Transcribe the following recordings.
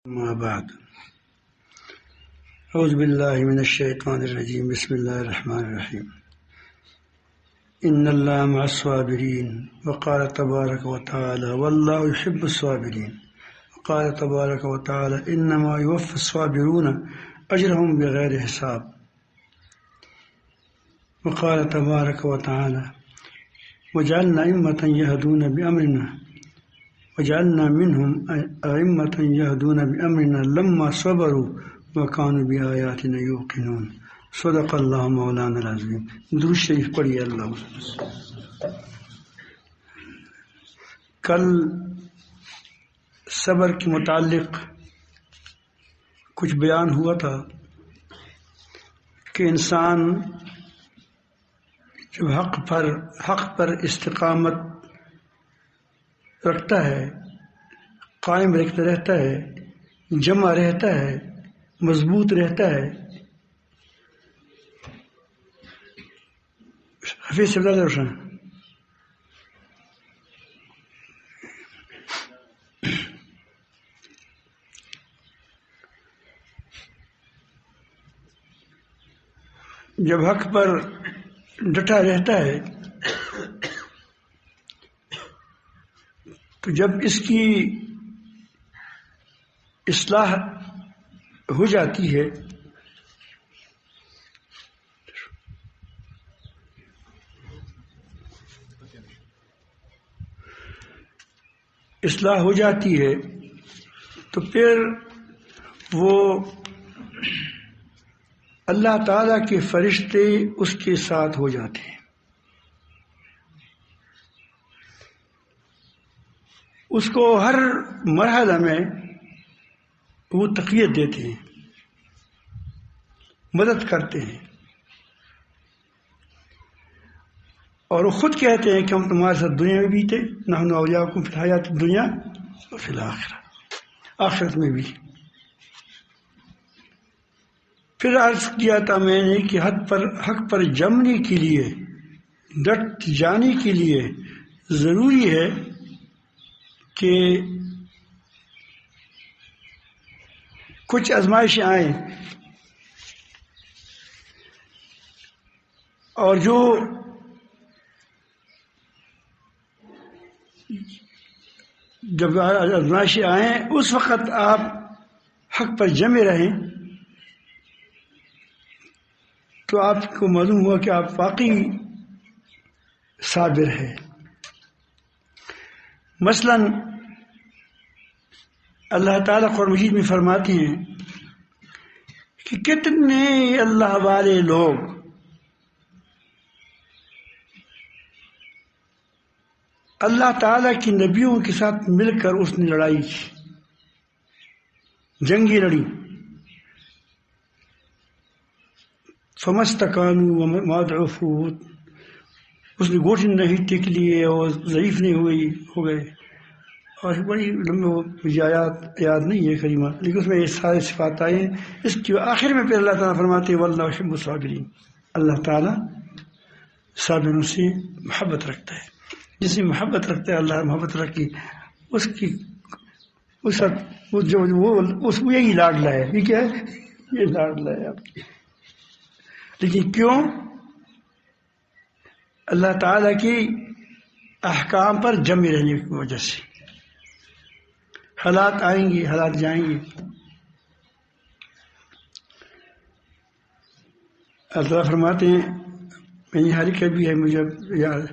ما بعد أعوذ بالله من الشيطان الرجيم بسم الله الرحمن الرحيم إن الله مع الصابرين وقال تبارك وتعالى والله يحب الصابرين وقال تبارك وتعالى إنما يوفى الصابرون أجرهم بغير حساب وقال تبارك وتعالى وجعلنا أئمة يهدون بأمرنا وجعلنا منهم أئمة يهدون بأمرنا لما صبروا وكانوا بآياتنا يوقنون صدق اللہ مولانا العظیم. درود شریف پڑھیے. اللہ کل صبر کے متعلق کچھ بیان ہوا تھا کہ انسان جب حق پر استقامت رکھتا ہے، قائم رہتا ہے، جمع رہتا ہے، مضبوط رہتا ہے. حفیظ سے بتا روشن. جب حق پر ڈٹا رہتا ہے تو جب اس کی اصلاح ہو جاتی ہے تو پھر وہ اللہ تعالیٰ کے فرشتے اس کے ساتھ ہو جاتے ہیں، اس کو ہر مرحلہ میں وہ تقویت دیتے ہیں، مدد کرتے ہیں، اور وہ خود کہتے ہیں کہ ہم تمہارے ساتھ دنیا میں بھی تھے، نحن اولیاؤکم فی الحیات الدنیا وفی الآخرہ، آخرت میں بھی. پھر عرض کیا تھا میں نے کہ حق پر جمنے کے لیے، ڈٹ جانے کے لیے ضروری ہے کہ کچھ آزمائشیں آئیں، اور جو جب آزمائشیں آئیں اس وقت آپ حق پر جمے رہیں تو آپ کو معلوم ہوا کہ آپ واقعی صابر ہیں. مثلا اللہ تعالیٰ قرآن مجید میں فرماتے ہیں کہ کتنے اللہ والے لوگ اللہ تعالیٰ کی نبیوں کے ساتھ مل کر اس نے لڑائی کی، جنگی لڑی. فمستقاموا وما ضعفوا، اس نے گوٹھ نہیں ٹک لیے اور ضعیف نہیں ہو گئے. اور بڑی لمبی آیات یاد نہیں ہے کریمہ، لیکن اس میں یہ سارے صفات آئے ہیں. اس کی آخر میں پھر اللہ تعالیٰ فرماتے ہیں واللہ یحب الصابرین، اللہ تعالیٰ صابروں سے محبت رکھتا ہے. جس سے محبت رکھتا ہے اللہ محبت رکھی، وہ یہی لاڈلا ہے. یہ کیا ہے؟ یہ لاڈلا ہے آپ کی. لیکن کیوں؟ اللہ تعالیٰ کی احکام پر جمے رہنے کی وجہ سے. حالات آئیں گے، حالات جائیں گے. اللہ فرماتے ہیں، میں یہ حال بھی ہے مجھے یاد،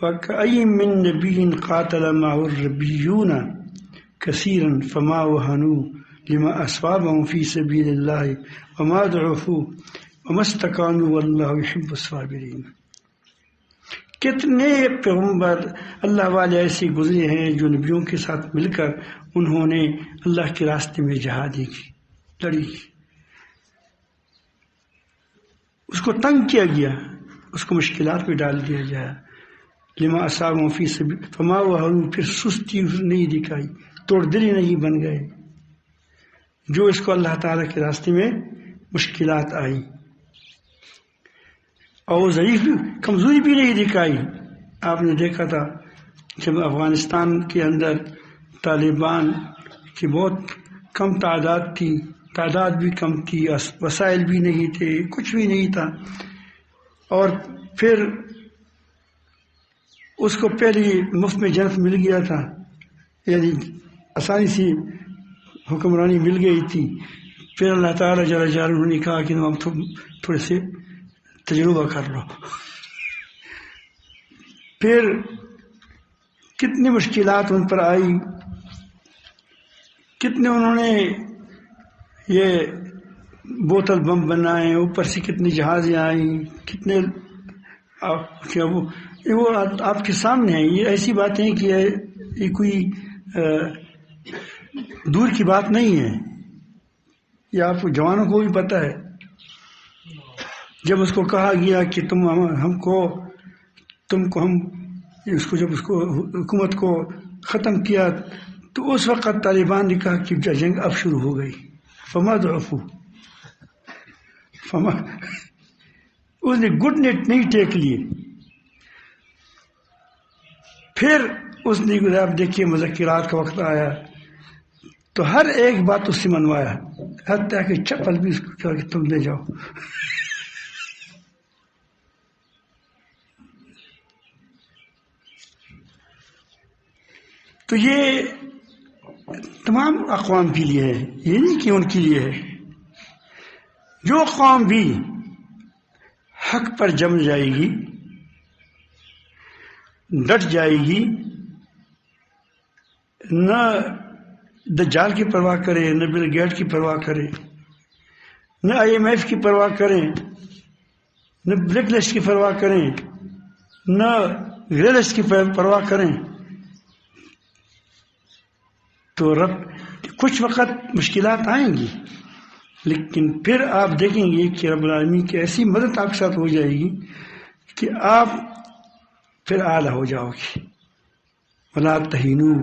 وَكَأَيٍّ مِّن نَبِيٍّ قَاتَلَ مَعَهُ الرَّبِّيُّونَ كَثِيرًا فَمَا وَهَنُوا لِمَا أَصَابَهُمْ فِي سَبِيلِ اللَّهِ وَمَا ضَعُفُوا وَمَا اسْتَكَانُوا وَاللَّهُ يُحِبُّ الصَّابِرِينَ. کتنے پیغمبر اللہ والے ایسے گزرے ہیں جو نبیوں کے ساتھ مل کر انہوں نے اللہ کے راستے میں جہادی کی، لڑی، اس کو تنگ کیا گیا، اس کو مشکلات میں ڈال دیا گیا. لما اصابہم فی سبیل فما وہنوا، پھر سستی نہیں دکھائی، توڑ دلی نہیں بن گئے. جو اس کو اللہ تعالیٰ کے راستے میں مشکلات آئی اور ضعیف کمزوری بھی نہیں دکھائی. آپ نے دیکھا تھا جب افغانستان کے اندر طالبان کی بہت کم تعداد بھی کم تھی، وسائل بھی نہیں تھے، کچھ بھی نہیں تھا، اور پھر اس کو پہلے مفت میں جنت مل گیا تھا، یعنی آسانی سی حکمرانی مل گئی تھی۔ پھر اللہ تعالیٰ جل جلالہ نے کہا کہ اب تم تھوڑے سے تجربہ کر لو۔ پھر کتنی مشکلات ان پر آئی، کتنے انہوں نے یہ بوتل بم بنائے، اوپر سے کتنی جہازیں آئیں، کتنے وہ آپ کے سامنے ہیں۔ یہ ایسی باتیں کہ یہ کوئی دور کی بات نہیں ہے، یہ آپ جوانوں کو بھی پتہ ہے۔ جب اس کو کہا گیا کہ تم ہم جب اس کو حکومت کو ختم کیا، تو اس وقت طالبان نے کہا کہ جنگ اب شروع ہو گئی، فما ضعفوا اس نے گڈ نیٹ نہیں ٹیک لیے۔ پھر اس نے آپ دیکھیے مذاکرات کا وقت آیا تو ہر ایک بات اس سے منوایا، حتیٰ کہ چپل بھی اس کو کہا کہ تم لے جاؤ۔ تو یہ تمام اقوام کے لیے ہے، یہ نہیں کہ ان کے لیے ہے۔ جو قوم بھی حق پر جم جائے گی، ڈٹ جائے گی، نہ دجال کی پرواہ کرے، نہ بل گیٹ کی پرواہ کرے، نہ IMF کی پرواہ کریں، نہ بلیک لسٹ کی پرواہ کریں، نہ گرے لسٹ کی پرواہ کریں، تو رب کچھ وقت مشکلات آئیں گی، لیکن پھر آپ دیکھیں گے کہ رب العالمین کی ایسی مدد آپ کے ساتھ ہو جائے گی کہ آپ پھر اعلیٰ ہو جاؤ گے۔ وَلَا تَهِنُوا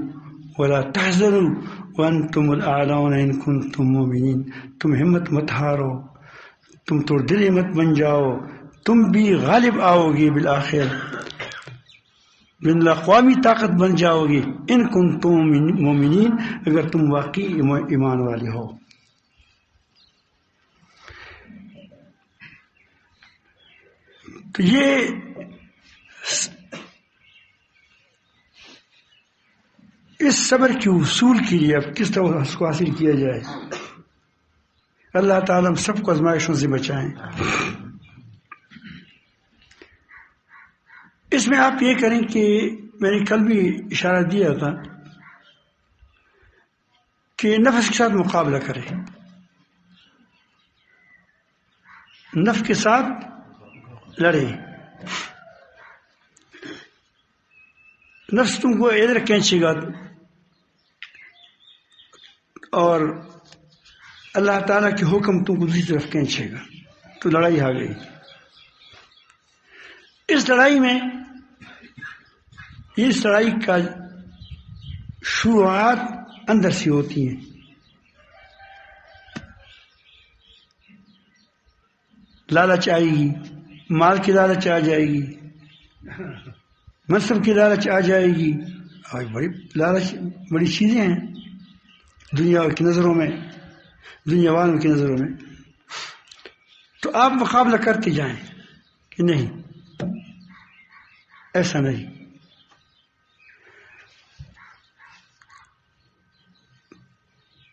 وَلَا تَحْزَنُوا وَأَنْتُمُ الْأَعْلَوْنَ إِن كُنتُم مُؤْمِنِينَ۔ تم ہمت مت ہارو، تم تو دل مت بن جاؤ، تم بھی غالب آؤ گے بالآخر، بین الاقوامی طاقت بن جاؤ گے، ان کنتم مومنین، اگر تم واقعی ایمان والے ہو۔ تو یہ اس صبر کے اصول کے لیے اب کس طرح اس کو حاصل کیا جائے، اللہ تعالیٰ ہم سب کو آزمائشوں سے بچائیں۔ اس میں آپ یہ کریں کہ میں نے کل بھی اشارہ دیا تھا کہ نفس کے ساتھ مقابلہ کریں، نفس کے ساتھ لڑیں۔ نفس تم کو ادھر کھینچے گا اور اللہ تعالیٰ کے حکم تم کو دوسری طرف کھینچے گا، تو لڑائی آ گئی۔ اس لڑائی میں اس لڑائی کا شروعات اندر سے ہوتی ہیں۔ لالچ آئے گی، مال کی لالچ آ جائے گی، منصب کی لالچ آ جائے گی، اور بڑی لالچ بڑی چیزیں ہیں دنیا کی نظروں میں، دنیا والوں کی نظروں میں۔ تو آپ مقابلہ کرتے جائیں کہ نہیں، ایسا نہیں۔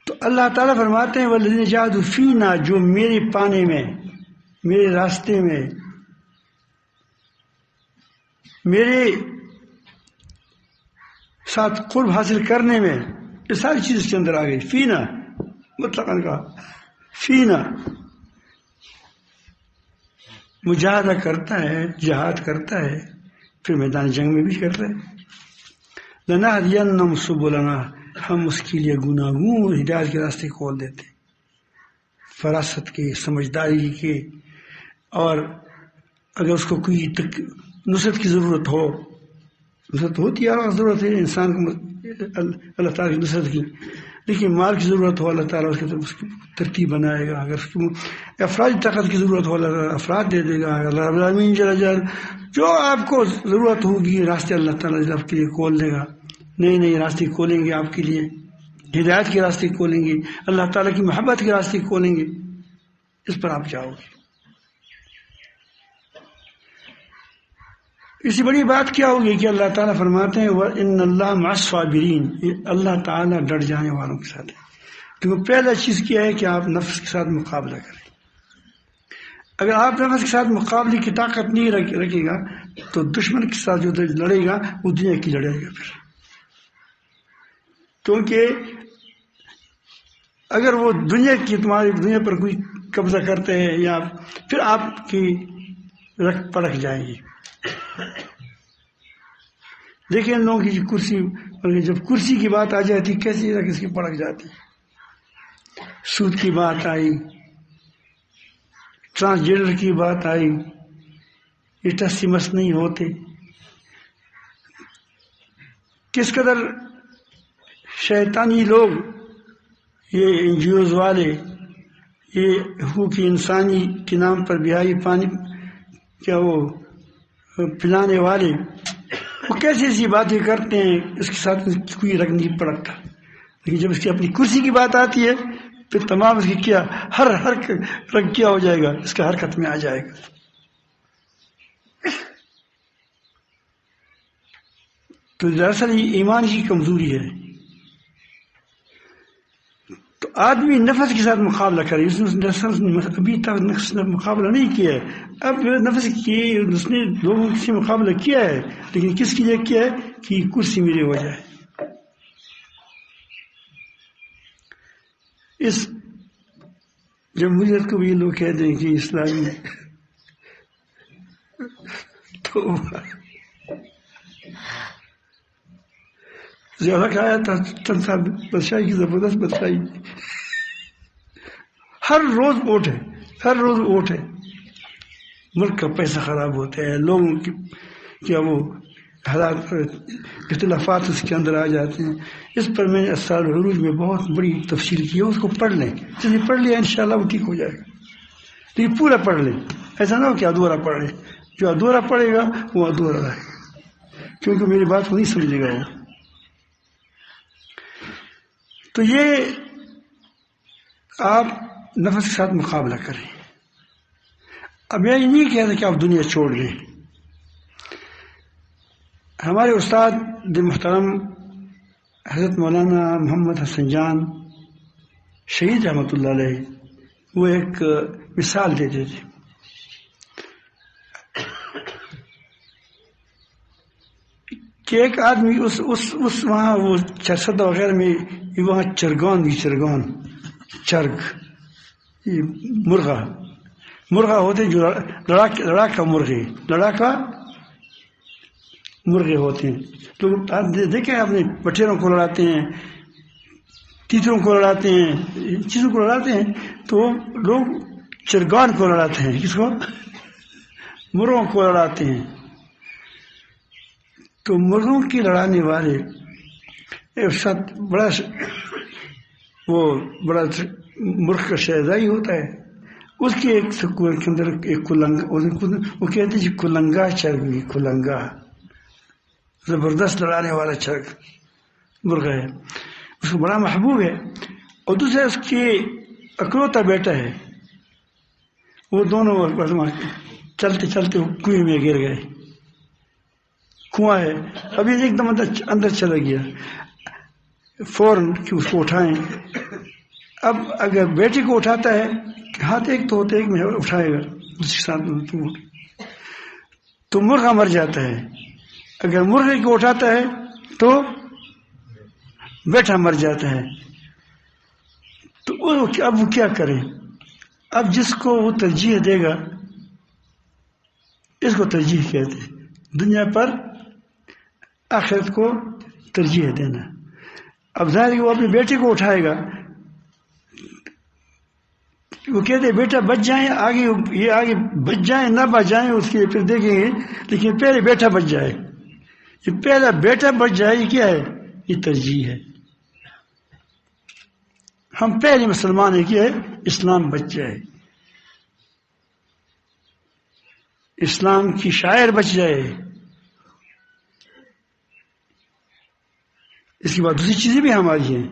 تو اللہ تعالیٰ فرماتے ہیں والذین جاہدوا فینا، جو میرے پانے میں، میرے راستے میں، میرے ساتھ قرب حاصل کرنے میں، یہ ساری چیز اس کے اندر آ گئی۔ فینا مطلقاً کہا، فینا مجاہدہ کرتا ہے، جہاد کرتا ہے، پھر میدان جنگ میں بھی کرتا ہے۔ لنہدینہم سبلنا، ہم اس کے لیے گناہوں اور ہدایت کے راستے کھول دیتے ہیں، فراست کے، سمجھداری کے، اور اگر اس کو کوئی نصرت کی ضرورت ہو، نصرت ہوتی ہے، ضرورت ہے انسان کو اللہ تعالیٰ کی نصرت کی، لیکن مال کی ضرورت ہو اللہ تعالیٰ اس کی ترتیب بنائے گا۔ اگر اس کی افرادی طاقت کی ضرورت ہو اللہ تعالیٰ افراد دے دے گا۔ اللہ رب العالمین جل جلالہ جو آپ کو ضرورت ہوگی راستے اللہ تعالیٰ آپ کے لیے کھول دے گا، نئے نئے راستے کھولیں گے آپ کے لیے، ہدایت کے راستے کھولیں گے، اللہ تعالیٰ کی محبت کے راستے کھولیں گے، اس پر آپ جاؤ گے۔ اس سے بڑی بات کیا ہوگی کہ اللہ تعالیٰ فرماتے ہیں وَإِنَّ اللَّهَ مَعَ الصَّابِرِينَ، اللہ تعالیٰ ڈٹ جانے والوں کے ساتھ ہے۔ کیونکہ پہلا چیز کیا ہے کہ آپ نفس کے ساتھ مقابلہ کریں۔ اگر آپ نفس کے ساتھ مقابلے کی طاقت نہیں رکھے گا تو دشمن کے ساتھ جو لڑے گا وہ دنیا کی لڑے گا پھر، کیونکہ اگر وہ تمہاری دنیا پر کوئی قبضہ کرتے ہیں یا پھر آپ کی پرکھ جائیں گی۔ دیکھیں ان لوگوں کی کرسی، جب کرسی کی بات آ جاتی کیسی کس کی پڑک جاتی، سود کی بات آئی، ٹرانسجنڈر کی بات آئی، یہ ٹس مس نہیں ہوتے۔ کس قدر شیطانی لوگ، یہ NGOs والے، یہ حقوق انسانی کے نام پر بیاہی پانی کیا وہ پلانے والے، وہ کیسی ایسی باتیں کرتے ہیں، اس کے ساتھ کوئی رنگ نہیں پڑتا، لیکن جب اس کی اپنی کرسی کی بات آتی ہے پھر تمام اس کی کیا ہر رنگ کیا ہو جائے گا، اس کا حرکت میں آ جائے گا۔ تو دراصل یہ ایمان کی کمزوری ہے۔ تو آدمی نفس کے ساتھ مقابلہ کرے، اس نے ابھی تک نفس نے مقابلہ نہیں کیا ہے، اب نفس کی اس نے لوگوں سے مقابلہ کیا ہے، لیکن کس کے لیے کیا ہے کہ کرسی میری ہو جائے۔ اس جمہوریت کو بھی لوگ کہتے ہیں کہ اسلامی تو زیادہ کھایا تھا چند سال بادشاہی کی زبردست بادشاہی، ہر روز ووٹ ہے، ہر روز ووٹ ہے، ملک کا پیسہ خراب ہوتا ہے، لوگوں کی کیا وہ حالات اختلافات اس کے اندر آ جاتے ہیں۔ اس پر میں نے اسرار العروج میں بہت بڑی تفصیل کی ہے، اس کو پڑھ لیں، جسے پڑھ لیا انشاءاللہ وہ ٹھیک ہو جائے گا، لیکن پورا پڑھ لیں، ایسا نہ ہو کہ ادھورا پڑھ لیں، جو ادھورا پڑھے گا وہ ادھورا رہے گا، کیونکہ میری بات کو نہیں سمجھے گا وہ۔ تو یہ آپ نفس کے ساتھ مقابلہ کریں۔ اب میں یہ نہیں کہتا کہ آپ دنیا چھوڑ لیں۔ ہمارے استاد محترم حضرت مولانا محمد حسن جان شہید رحمۃ اللہ علیہ، وہ ایک مثال دیتے تھے کہ ایک آدمی اس وہاں وہ چرسد وغیرہ میں وہاں چرگان چرگ، یہ مرغا ہوتے جو لڑاکا مرغے ہوتے ہیں، تو دیکھیں آپ نے بٹیروں کو لڑاتے ہیں، تیتروں کو لڑاتے ہیں، چیزوں کو لڑاتے ہیں، تو لوگ چرگان کو لڑاتے ہیں، کس کو؟ مرغوں کو لڑاتے ہیں۔ تو مرغوں کی لڑانے والے ایک ساتھ بڑا مرغ کا شہزائی ہوتا ہے، اس کے ایک سکور کے اندر ایک کلنگا، وہ کہتے ہیں کلنگا چرگ، کلنگا زبردست لڑانے والا چرگ مرغ ہے، اس کو بڑا محبوب ہے، اور دوسرا اس کے اکلوتا بیٹا ہے، وہ دونوں چلتے چلتے کنویں میں گر گئے، کنواں ہے، ابھی ایک دم اندر چلا گیا، فوراً کہ اس کو اٹھائیں۔ اب اگر بیٹے کو اٹھاتا ہے، ہاتھ ایک تو ہوتے ایک میں اٹھائے گا اس کے ساتھ تو مرغا مر جاتا ہے، اگر مرغے کو اٹھاتا ہے تو بیٹا مر جاتا ہے۔ تو اب وہ کیا کرے؟ اب جس کو وہ ترجیح دے گا، اس کو ترجیح کہتے ہیں، دنیا پر آخرت کو ترجیح دینا۔ اب ظاہر ہے وہ اپنے بیٹے کو اٹھائے گا، وہ کہتے بیٹا بچ جائیں، آگے بچ جائیں نہ بچ جائیں اس کے پھر دیکھیں گے، لیکن پہلے بیٹا بچ جائے، یہ پہلا بیٹا بچ جائے، یہ کیا ہے؟ یہ ترجیح ہے۔ ہم پہلے مسلمان ہیں، کیا ہے؟ اسلام بچ جائے، اسلام کی شاعر بچ جائے، اس کے بعد دوسری چیزیں بھی ہماری ہیں،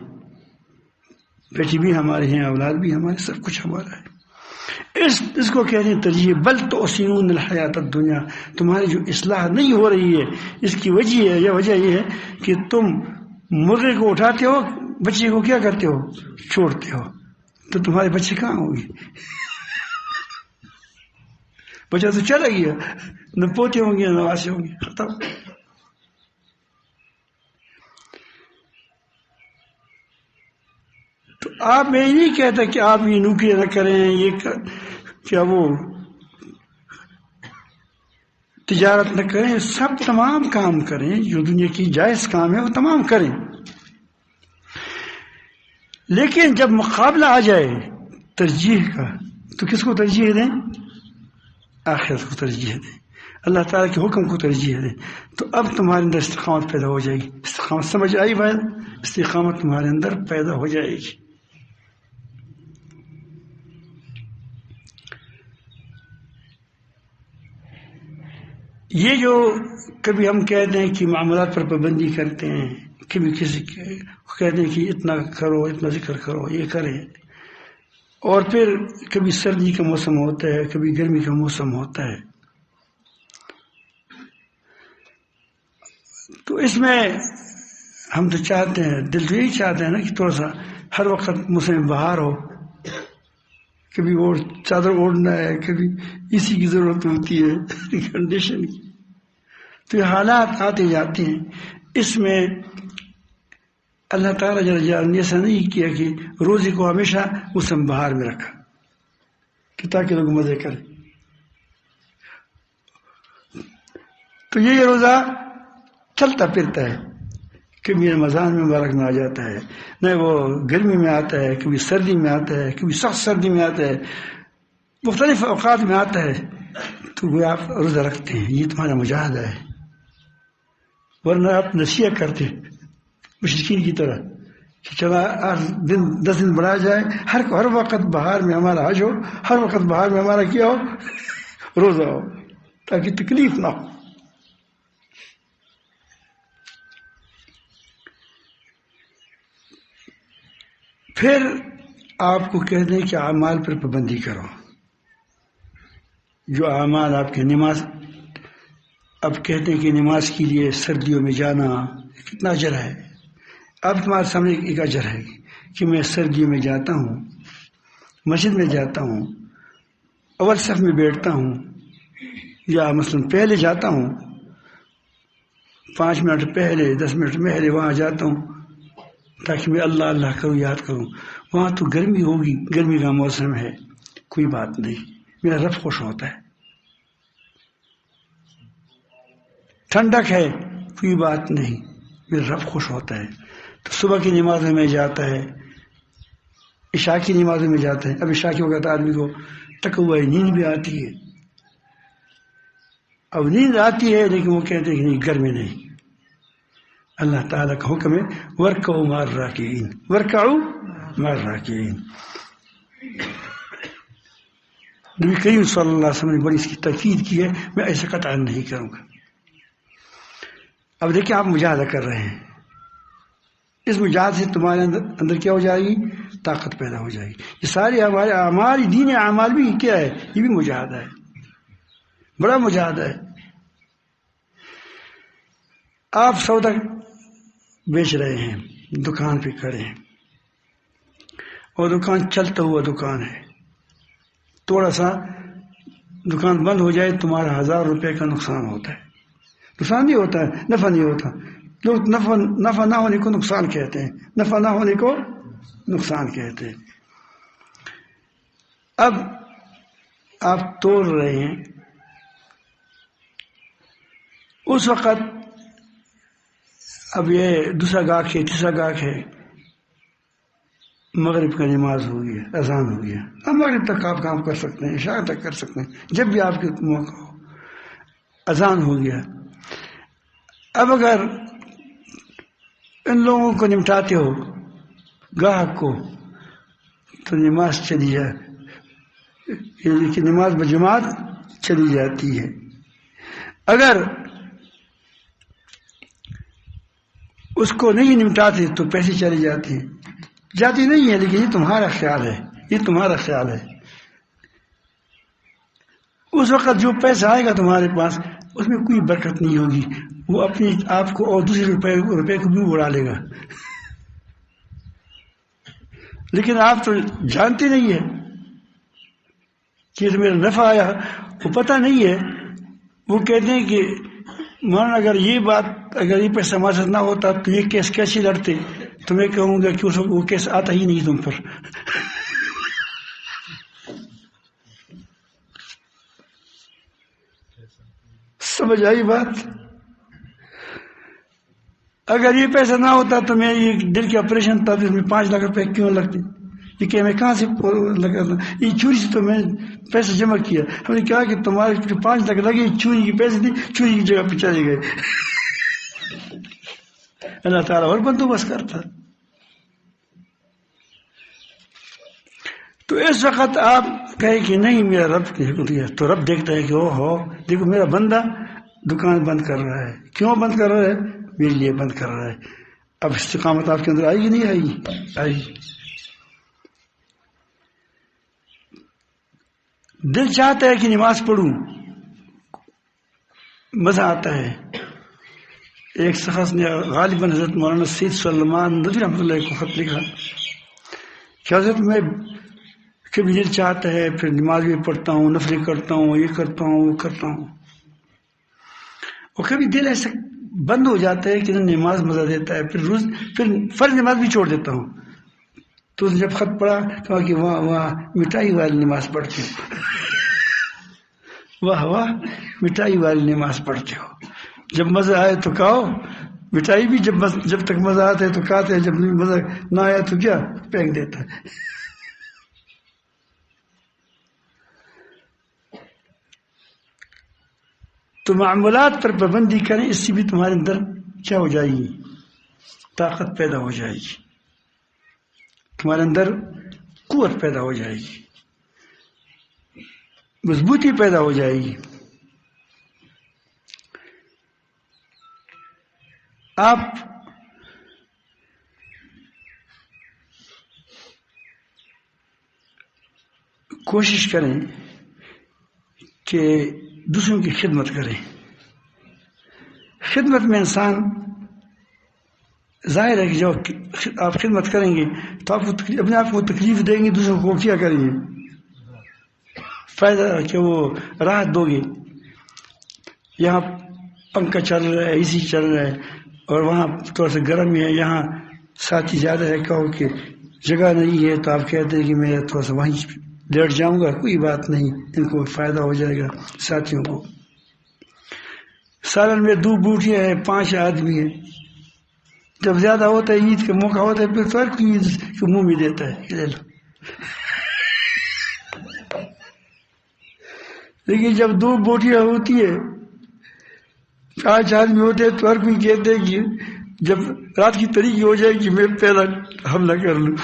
بیٹی بھی ہمارے ہیں، اولاد بھی ہمارے، سب کچھ ہمارا ہے۔ اس کو کہتے ہیں ترجیح۔ بل تؤثرون الحیات الدنیا، تمہاری جو اصلاح نہیں ہو رہی ہے اس کی وجہ یہ ہے کہ تم مرغے کو اٹھاتے ہو، بچے کو کیا کرتے ہو؟ چھوڑتے ہو۔ تو تمہارے بچے کہاں ہوں گے؟ بچہ تو چلا گیا، نہ پوتے ہوں گے نہ نواسے ہوں گے، ختم۔ تو آپ میں نہیں کہتا کہ آپ یہ نوکریاں نہ کریں، یہ کیا وہ تجارت نہ کریں، سب تمام کام کریں جو دنیا کی جائز کام ہے وہ تمام کریں، لیکن جب مقابلہ آ جائے ترجیح کا تو کس کو ترجیح دیں؟ آخرت کو ترجیح دیں، اللہ تعالیٰ کے حکم کو ترجیح دیں۔ تو اب تمہارے اندر استقامت پیدا ہو جائے گی۔ استقامت سمجھ آئی بات؟ استقامت تمہارے اندر پیدا ہو جائے گی۔ یہ جو کبھی ہم کہتے ہیں کہ معاملات پر پابندی کرتے ہیں، کبھی کسی کہتے ہیں کہ اتنا کرو، اتنا ذکر کرو، یہ کریں، اور پھر کبھی سردی کا موسم ہوتا ہے، کبھی گرمی کا موسم ہوتا ہے، تو اس میں ہم تو چاہتے ہیں، دل تو یہی چاہتے ہیں نا کہ تھوڑا سا ہر وقت موسم بہار ہو، کبھی وہ چادر اوڑھنا ہے، کبھی اسی کی ضرورت ہوتی ہے کنڈیشن کی۔ تو یہ حالات آتے جاتے ہیں، اس میں اللہ تعالیٰ جل جلالہ نے ایسا نہیں کیا کہ روزے کو ہمیشہ موسم بہار میں رکھا کہ تاکہ لوگ مزے کریں۔ تو یہ روزہ چلتا پھرتا ہے، کبھی رمضان میں مبارک میں آ جاتا ہے، نہ وہ گرمی میں آتا ہے، کبھی سردی میں آتا ہے، کبھی سخت سردی میں آتا ہے، مختلف اوقات میں آتا ہے، تو وہ آپ روزہ رکھتے ہیں، یہ تمہارا مجاہدہ ہے۔ ورنہ آپ نصیحت کرتے مشرکین کی طرح کہ چلا 10 دن بڑھا جائے، ہر وقت بہار میں ہمارا حج ہو، ہر وقت بہار میں ہمارا کیا ہو؟ روزہ ہو، تاکہ تکلیف نہ ہو۔ پھر آپ کو کہتے ہیں کہ اعمال پر پابندی کرو، جو اعمال آپ کے نماز، اب کہتے ہیں کہ نماز کے لیے سردیوں میں جانا کتنا اجر ہے۔ اب تمہارے سامنے ایک اجر ہے کہ میں سردیوں میں جاتا ہوں، مسجد میں جاتا ہوں، اول صف میں بیٹھتا ہوں، یا مثلا پہلے جاتا ہوں، 5 منٹ پہلے 10 منٹ پہلے وہاں جاتا ہوں تاکہ میں اللہ اللہ کروں، یاد کروں۔ وہاں تو گرمی ہوگی، گرمی کا موسم ہے، کوئی بات نہیں، میرا رب خوش ہوتا ہے۔ ٹھنڈک ہے، کوئی بات نہیں، میرا رب خوش ہوتا ہے۔ تو صبح کی نمازوں میں جاتا ہے، عشاء کی نمازوں میں جاتا ہے۔ اب عشاء کے وقت آدمی کو تک ہوا نیند بھی آتی ہے، اب نیند آتی ہے لیکن وہ کہتے ہیں کہ نہیں، گھر میں نہیں۔ اللہ تعالیٰ کا حکم ہے وَارْكَعُوا مَعَ الرَّاكِعِينَ، وَارْكَعُوا مَعَ الرَّاكِعِينَ۔ نبی کریم صلی اللہ علیہ وسلم نے بڑی اس کی تاکید کی ہے، میں ایسا قطعا نہیں کروں گا۔ اب دیکھیں آپ مجاہدہ کر رہے ہیں، اس مجاہدے سے تمہارے اندر کیا ہو جائے گی؟ طاقت پیدا ہو جائے گی۔ یہ سارے ہمارے اعمال، دین اعمال بھی کیا ہے؟ یہ بھی مجاہدہ ہے، بڑا مجاہدہ ہے۔ آپ سودا بیچ رہے ہیں، دکان پہ کھڑے ہیں، اور دکان چلتا ہوا دکان ہے، تھوڑا سا دکان بند ہو جائے تمہارا 1000 روپے کا نقصان ہوتا ہے۔ نقصان نہیں ہوتا ہے، نفع نہیں ہوتا۔ لوگ نفع نہ ہونے کو نقصان کہتے ہیں، نفع نہ ہونے کو نقصان کہتے ہیں۔ اب آپ توڑ رہے ہیں، اس وقت اب یہ دوسرا گاہک ہے، تیسرا گاہک ہے، مغرب کا نماز ہو گیا، اذان ہو گیا۔ اب مغرب تک آپ کام کر سکتے ہیں، عشاء تک کر سکتے ہیں، جب بھی آپ کے موقع ہو۔ اذان ہو گیا، اب اگر ان لوگوں کو نمٹاتے ہو، گاہک کو، تو نماز چلی جائے، یعنی کہ نماز بجماعت چلی جاتی ہے۔ اگر اس کو نہیں نمٹاتے تو پیسے چلے جاتے ہیں، جاتی نہیں ہے، لیکن یہ تمہارا خیال ہے، یہ تمہارا خیال ہے. اس وقت جو پیسہ آئے گا تمہارے پاس اس میں کوئی برکت نہیں ہوگی، وہ اپنے آپ کو اور دوسرے روپے کو بھی اڑا لے گا. لیکن آپ تو جانتے نہیں ہیں کہ میرا نفع آیا، وہ پتہ نہیں ہے. وہ کہتے ہیں کہ مولانا اگر یہ پیسہ ہمارے ساتھ نہ ہوتا تو یہ کیس کیسے لڑتے؟ تو میں کہوں گا کہ وہ کیس آتا ہی نہیں تم پر. سمجھ آئی بات؟ اگر یہ پیسہ نہ ہوتا تو میں یہ دل کے آپریشن تھا تو اس میں 5 لاکھ روپے کیوں لگتے؟ یہ کہ میں کہاں سے لگا؟ یہ چوری سے تو میں پیسے جمع کیا. ہم نے کہا کہ تمہارے 5 لاکھ لگے چوری کے پیسے تھے، چوری کی جگہ پہ چلے گئے. اللہ تعالیٰ اور بندوبست کرتا. تو اس وقت آپ کہیں کہ نہیں میرا رب کی حکم دیا، تو رب دیکھتا ہے کہ او ہو دیکھو میرا بندہ دکان بند کر رہا ہے. کیوں بند کر رہا ہے؟ میرے لیے بند کر رہا ہے. اب استقامت آپ کے اندر آئے گی نہیں آئے گی؟ آئے گی. دل چاہتا ہے کہ نماز پڑھوں، مزہ آتا ہے. ایک شخص نے غالباً حضرت مولانا سید سلیمان ندوی رحمۃ اللہ کو خط لکھا کہ حضرت میں کبھی دل چاہتا ہے پھر نماز بھی پڑھتا ہوں، نفلیں کرتا ہوں، یہ کرتا ہوں وہ کرتا ہوں، اور کبھی دل ایسا بند ہو جاتا ہے کہ نماز مزہ دیتا ہے، پھر فرض نماز بھی چھوڑ دیتا ہوں. تو جب خط پڑھا کہا کہ وہاں مٹائی والی نماز پڑھتے ہو. واہ مٹائی والی نماز پڑھتے ہو. جب مزہ آئے تو کھاؤ، مٹائی بھی جب تک مزہ آتا ہے تو کھاتے ہیں، جب مزہ نہ آیا تو کیا پھینک دیتا ہے. تو معاملات پر پابندی کریں، اس سے بھی تمہارے اندر کیا ہو جائے گی؟ طاقت پیدا ہو جائے گی، تمہارے اندر قوت پیدا ہو جائے گی، مضبوطی پیدا ہو جائے گی. آپ کوشش کریں کہ دوسروں کی خدمت کریں. خدمت میں انسان ظاہر ہے کہ جب آپ خدمت کریں گے تو آپ کو اپنے آپ کو تکلیف دیں گے، دوسروں کو کیا کریں گے؟ فائدہ کہ وہ راحت دو گے. یہاں پنکھا چل رہا ہے، اے سی چل رہا ہے، اور وہاں تھوڑا سا گرم ہے، یہاں ساتھی زیادہ ہے، کہو کہ جگہ نہیں ہے تو آپ کہتے ہیں کہ میں تھوڑا سا وہیں لیٹ جاؤں گا. کوئی بات نہیں، ان کو فائدہ ہو جائے گا ساتھیوں کو. سالن میں 2 بوٹیاں ہیں، 5 آدمی ہیں. جب زیادہ ہوتا ہے، عید کا موقع ہوتا ہے، پھر ہر کوئی عید کے منہ میں دیتا ہے لے لو. لیکن جب 2 بوٹیاں ہوتی ہے، 5 آدمی ہوتے ہیں، تو ہر کوئی کہتے ہیں کہ جب رات کی تاریخی ہو جائے گی میں پہلا حملہ کر لوں.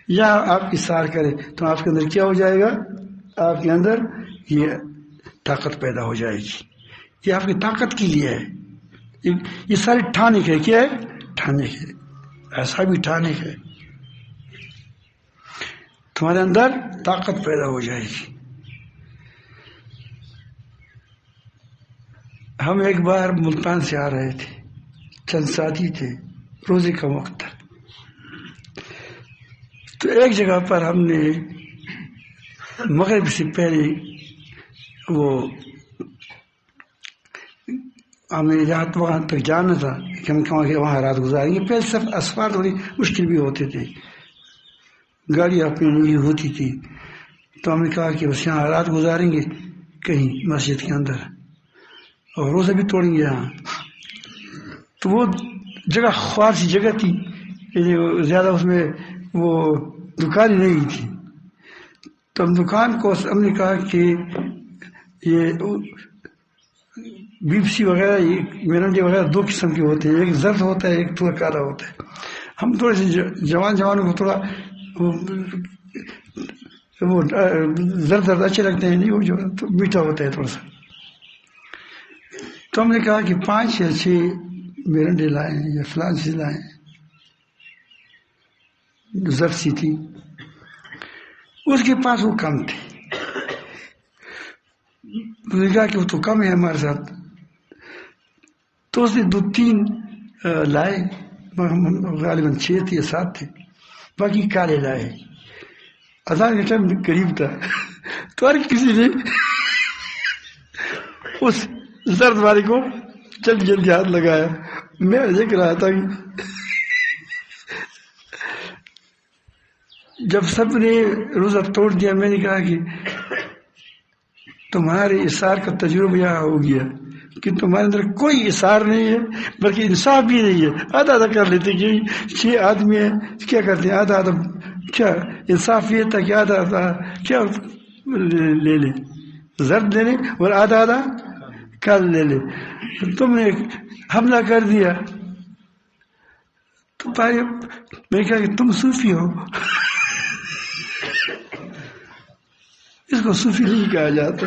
یا آپ کی سار کرے تو آپ کے اندر کیا ہو جائے گا؟ آپ کے اندر یہ طاقت پیدا ہو جائے گی. یہ آپ کی طاقت کے لیے ہے. یہ سارے ٹھانے کے کیا ہے؟ ٹھانے کے. ایسا بھی ٹھانے کے تمہارے اندر طاقت پیدا ہو جائے گی. ہم ایک بار ملتان سے آ رہے تھے، چند ساتھی تھے، روزے کا وقت تھا. تو ایک جگہ پر ہم نے مغرب سے پہلے وہ ہمیں وہاں تک جانا تھا کہ ہم کہاں وہاں رات گزاریں گے. پہلے سب اسفار تھوڑی مشکل بھی ہوتے تھے، گاڑی اپنی نہیں ہوتی تھی. تو ہم نے کہا کہ بس یہاں رات گزاریں گے کہیں مسجد کے اندر، اور روزہ بھی توڑیں گے یہاں. تو وہ جگہ خوار سی جگہ تھی، زیادہ اس میں وہ دکان نہیں تھی. تو ہم دکان کو ہم نے کہا کہ یہ بیپسی وغیرہ مرنڈی وغیرہ 2 قسم کے ہوتے ہیں، ایک زرد ہوتا ہے، ایک تھوڑا کالا ہوتا ہے. ہم تھوڑے سے جوانوں کو تھوڑا وہ زرد اچھے لگتے ہیں، نہیں وہ جو تو میٹھا ہوتا ہے تھوڑا سا. تو ہم نے کہا کہ 5 یا 6 مرنڈے لائیں یا فلان چیز لائیں. زرد سی تھی، اس کے پاس وہ کم تھے. اس نے کہا کہ وہ تو کم ہے ہمارے ساتھ. تو اس نے 2-3 لائے، غالباً 6 تھے یا 7 تھے، باقی کالے لائے. اذان کا ٹائم قریب تھا تو ہر کسی نے اس زرد والے کو جلدی جلدی ہاتھ لگایا. میں دیکھ رہا تھا کہ جب سب نے روزہ توڑ دیا، میں نے کہا کہ تمہارے اثار کا تجربہ یہاں ہو گیا کہ تمہارے اندر کوئی اثار نہیں ہے، بلکہ انصاف بھی نہیں ہے. آدھا آدھا کر لیتے کہ 6 آدمی ہیں، کیا کرتے ہیں آدھا آدھا. کیا انصاف یہ تھا کہ آدھا آدھا کیا لے لیں، زرد لے لیں اور آدھا آدھا کل لے لیں. تم نے حملہ کر دیا تو بھائی میں کہا کہ تم صوفی ہو. اس کو صوفی نہیں کہا جاتا.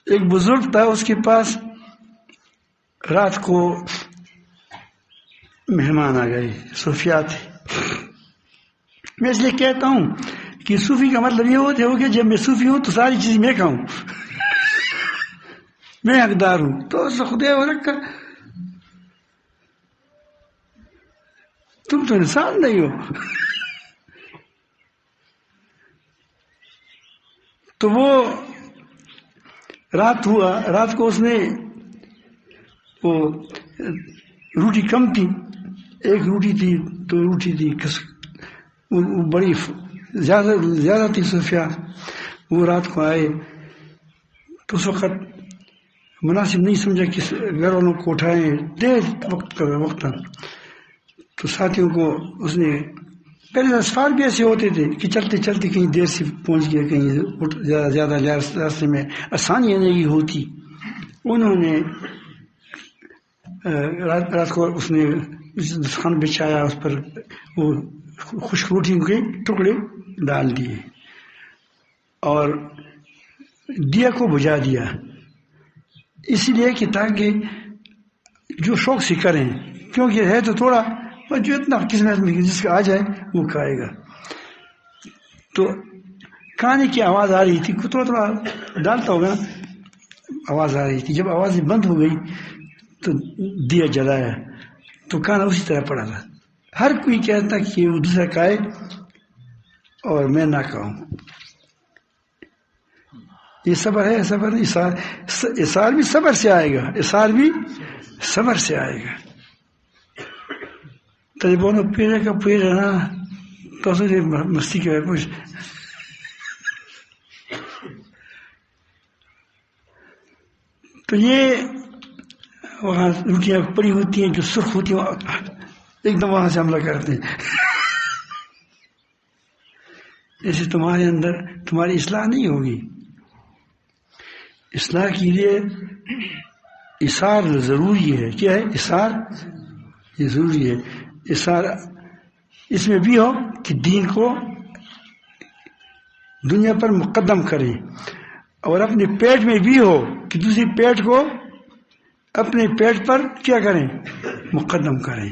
ایک بزرگ تھا، اس کے پاس رات کو مہمان آ گئے، صوفیاء تھے. میں اس لیے کہتا ہوں کہ صوفی کا مطلب یہ ہوتا ہے کہ جب میں صوفی ہوں تو ساری چیز میں کھاؤں، میں حقدار ہوں. تو خدا ہو رکھا، تم تو انسان نہیں ہو. تو وہ رات ہوا، رات کو اس نے وہ روٹی کم تھی، 1 روٹی تھی، 2 روٹی تھی، وہ بڑی زیادہ تھی صوفیاء. وہ رات کو آئے تو اس وقت مناسب نہیں سمجھا کہ گھر والوں کو اٹھائیں، دیر وقت کا وقت. تو ساتھیوں کو اس نے، پہلے سفار بھی ایسے ہوتے تھے کہ چلتے چلتے کہیں دیر سے پہنچ گیا، کہیں زیادہ راستے میں آسانی نہیں ہوتی. انہوں نے رات کو اس نے دسترخوان بچھایا، اس پر وہ خشک روٹی کے ٹکڑے ڈال دیے اور دیا کو بجھا دیا، اس لیے کہ تاکہ جو شوق سے کریں، کیونکہ ہے تو تھوڑا، جو اتنا قسمت میں جس کا آ جائے وہ کھائے گا. تو کھانے کی آواز آ رہی تھی، تھوڑا تھوڑا ڈالتا ہوگا، آواز آ رہی تھی. جب آواز بند ہو گئی تو دیا جلایا تو کھانا اسی طرح پڑا تھا. ہر کوئی کہتا کہ وہ دوسرا کھائے اور میں نہ کھاؤں. یہ صبر ہے، صبر نہیں، اثار بھی صبر سے آئے گا، اثار بھی صبر سے آئے گا. تجربہ پیڑے کا پیڑ ہے نا، تو مستی کے کچھ تو یہ وہاں روٹیاں پڑی ہوتی ہیں جو سرخ ہوتی ہیں، ایک دم وہاں سے حملہ کرتے ہیں. ایسے تمہارے اندر تمہاری اصلاح نہیں ہوگی. اصلاح کے لیے اثار ضروری ہے. کیا ہے اثار؟ یہ ضروری ہے. اثار اس میں بھی ہو کہ دین کو دنیا پر مقدم کریں، اور اپنے پیٹ میں بھی ہو کہ دوسری پیٹ کو اپنے پیٹ پر کیا کریں، مقدم کریں.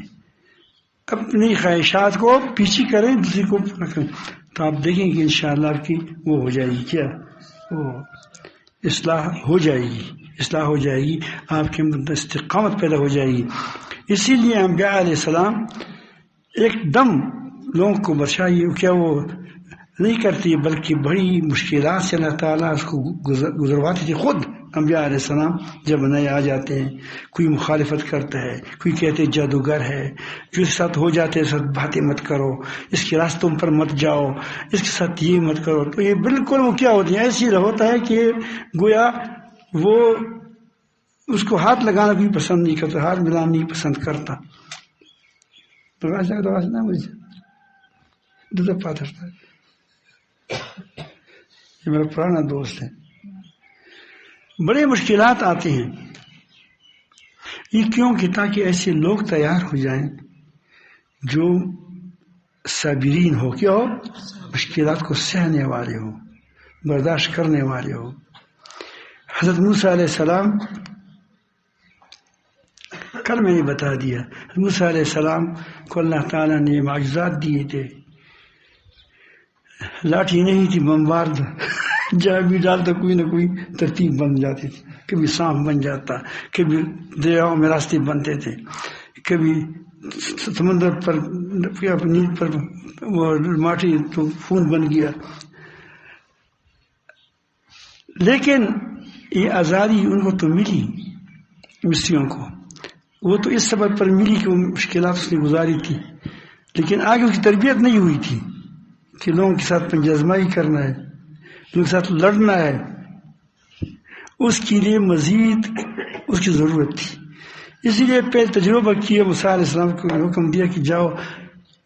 اپنی خواہشات کو پیچھے کریں، دوسری کو کریں. تو آپ دیکھیں کہ انشاءاللہ آپ کی وہ ہو جائے گی، کیا وہ اصلاح ہو جائے گی، اصلاح ہو جائے گی، آپ کے اندر استقامت پیدا ہو جائے گی. اسی لیے انبیاء علیہ السلام ایک دم لوگوں کو بچائیے، کیا وہ نہیں کرتی، بلکہ بڑی مشکلات سے اللہ تعالیٰ اس کو گزرواتے تھے. خود انبیاء علیہ السلام جب نئے آ جاتے ہیں، کوئی مخالفت کرتا ہے، کوئی کہتے جادوگر ہے، جو اس کے ساتھ ہو جاتے ہیں، اس ساتھ باتیں مت کرو، اس کے راستوں پر مت جاؤ، اس کے ساتھ یہ مت کرو. تو یہ بالکل وہ کیا ہوتی ہے، ایسی ہوتا ہے کہ گویا وہ اس کو ہاتھ لگانا بھی پسند نہیں کرتا، ہاتھ ملانا نہیں پسند کرتا. یہ میرا پرانا دوست ہے. بڑے مشکلات آتے ہیں، یہ کیوں کہ تاکہ ایسے لوگ تیار ہو جائیں جو صابرین ہو، کیا ہو، مشکلات کو سہنے والے ہو، برداشت کرنے والے ہو. حضرت موسیٰ علیہ السلام کل میں نے بتا دیا، موسیٰ علیہ السلام کو اللہ تعالیٰ نے معجزات دیے تھے، لاٹھی نہیں تھی، بمبار جہاں بھی ڈالتا کوئی نہ کوئی ترتیب بن جاتی تھی، کبھی سانپ بن جاتا، کبھی دریاؤں میں راستے بنتے تھے، کبھی سمندر پر نیل پر وہ ماٹھی تو خون بن گیا. لیکن یہ آزادی ان کو تو ملی، مصریوں کو، وہ تو اس سبب پر ملی کہ وہ مشکلات اس نے گزاری تھی، لیکن آگے اس کی تربیت نہیں ہوئی تھی کہ لوگوں کے ساتھ پنجہ آزمائی کرنا ہے، لوگوں کے ساتھ لڑنا ہے. اس کے لیے مزید اس کی ضرورت تھی. اسی لیے پہلے تجربہ کیا، موسیٰ علیہ السلام کو حکم دیا کہ جاؤ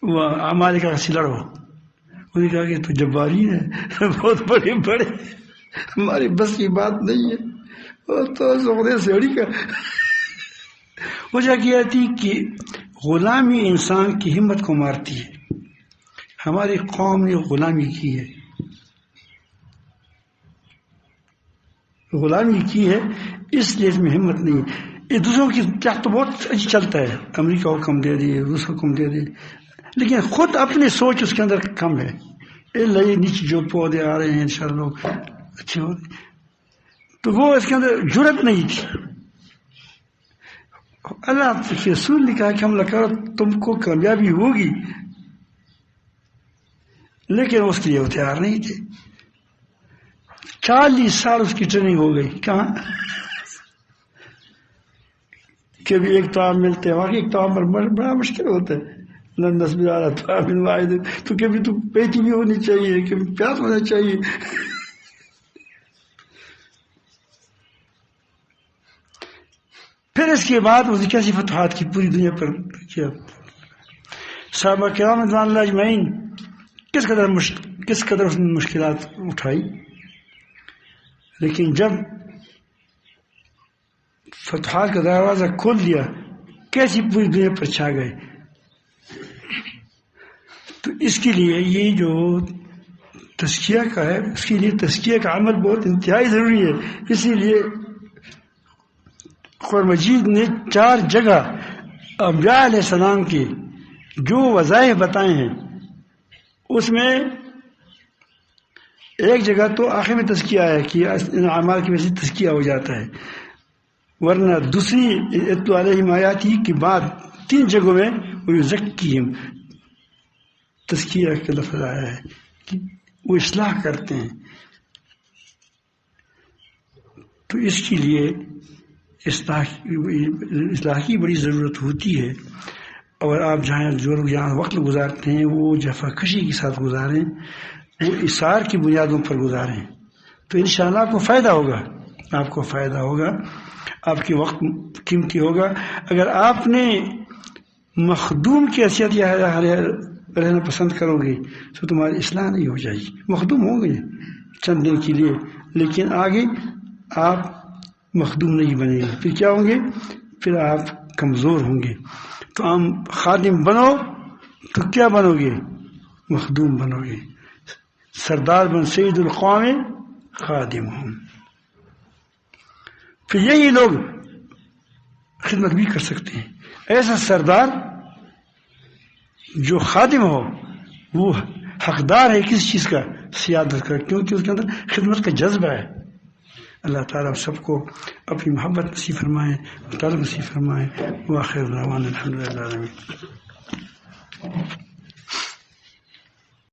وہ عمالقہ سے لڑو. انہوں نے کہا کہ تو جبارین ہے، بہت بڑے بڑے، ہماری بس کی بات نہیں ہے، وہ تو زغدے سے اڑی کا. وجہ کیا تھی کہ غلامی انسان کی ہمت کو مارتی ہے. ہماری قوم نے غلامی کی ہے، غلامی کی ہے، اس لیے اس میں ہمت نہیں ہے. یہ دوسروں کی تو بہت اچھی چلتا ہے، امریکہ حکم دے دے، روس حکم دے دے، لیکن خود اپنی سوچ اس کے اندر کم ہے. یہ نیچے جو پودے آ رہے ہیں انشاءاللہ لوگ اچھے ہو رہے، تو وہ اس کے اندر جرت نہیں تھی. اللہ کے رسول نے کہا کہ حملہ کرو، تم کو کامیابی ہوگی، لیکن اس کے لیے وہ تیار نہیں تھے. 40 سال اس کی ٹریننگ ہو گئی. کہاں کبھی ایک توام ملتے ہیں، واقعی ایک توام پر بڑا مشکل ہوتا ہے. لندس بھی آ رہا تو تو کبھی تو پیٹی بھی ہونی چاہیے، کبھی پیاس ہونا چاہیے. پھر اس کے بعد اس نے کیسی فتوحات کی پوری دنیا پر کیا. صحابہ کرام رضوان اللہ اجمعین کس قدر اس نے مشکلات اٹھائی، لیکن جب فتوحات کا دروازہ کھول دیا کیسی پوری دنیا پر چھا گئے. تو اس کے لیے یہ جو تزکیہ کا ہے، اس کے لیے تزکیہ کا عمل بہت انتہائی ضروری ہے. اسی لیے قرآن مجید نے 4 جگہ انبیاء علیہ السلام کے جو وظائف بتائے ہیں، اس میں ایک جگہ تو آخر میں تزکیہ ہے کہ ان اعمال کی وجہ سے تزکیہ ہو جاتا ہے، ورنہ دوسری اتلو علیہم آیاتی کے بعد 3 جگہوں میں ویزکیہم تزکیہ کا لفظ آیا ہے کہ وہ اصلاح کرتے ہیں. تو اس کے لیے اصلاح کی بڑی ضرورت ہوتی ہے. اور آپ جو لوگ جہاں وقت گزارتے ہیں وہ جفا کشی کے ساتھ گزاریں، وہ اثار کی بنیادوں پر گزاریں، تو انشاءاللہ آپ کو فائدہ ہوگا، آپ کو فائدہ ہوگا، آپ کے وقت قیمتی ہوگا. اگر آپ نے مخدوم کی حیثیت رہنا پسند کرو گے تو تمہاری اصلاح نہیں ہو جائے گی. مخدوم ہوں گے چند دن کے لیے، لیکن آگے آپ مخدوم نہیں بنے گے. پھر کیا ہوں گے؟ پھر آپ کمزور ہوں گے. تو ہم خادم بنو تو کیا بنو گے؟ مخدوم بنو گے. سردار بن سید القوم خادم ہوں. پھر یہی لوگ خدمت بھی کر سکتے ہیں. ایسا سردار جو خادم ہو وہ حقدار ہے کس چیز کا؟ سیادت کا، کیونکہ اس کے اندر خدمت کا جذبہ ہے. اللہ تعالیٰ سب کو اپنی محبت نصیب فرمائے، تعلق نصیب فرمائے. وآخر دعوانا الحمد للہ.